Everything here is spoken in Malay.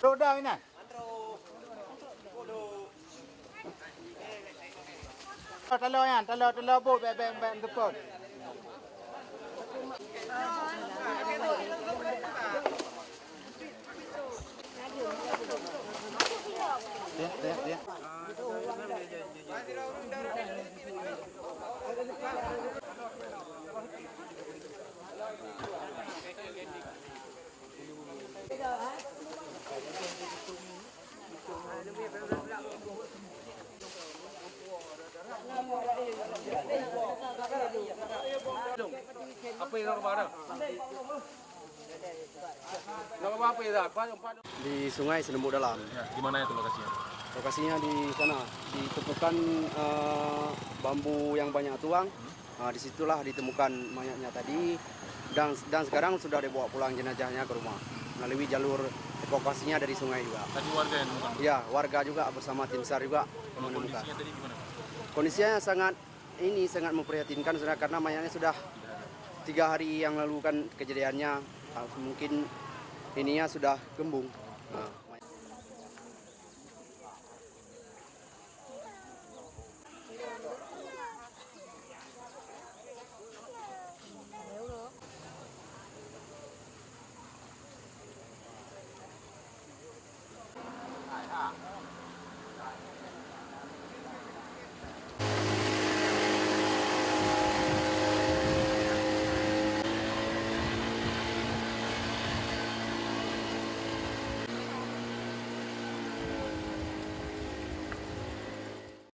Roda ini. Telur yang, telur bu, bebek tepun. Dia. Apa yang kemarin? Apa ya? Di Sungai Senembuk Dalam. Ya, di mana itu lokasinya? Lokasinya di sana, di tumpukan bambu yang banyak tuang. Disitulah ditemukan mayatnya tadi. Dan sekarang sudah dibawa pulang jenazahnya ke rumah melalui jalur evakuasinya dari sungai juga. Tadi warga yang menemukan? Ya, warga juga bersama tim SAR juga menemukan. Kondisinya tadi gimana? Kondisinya sangat memprihatinkan karena mayatnya sudah 3 hari yang lalu kan kejadiannya, mungkin ininya sudah gembung.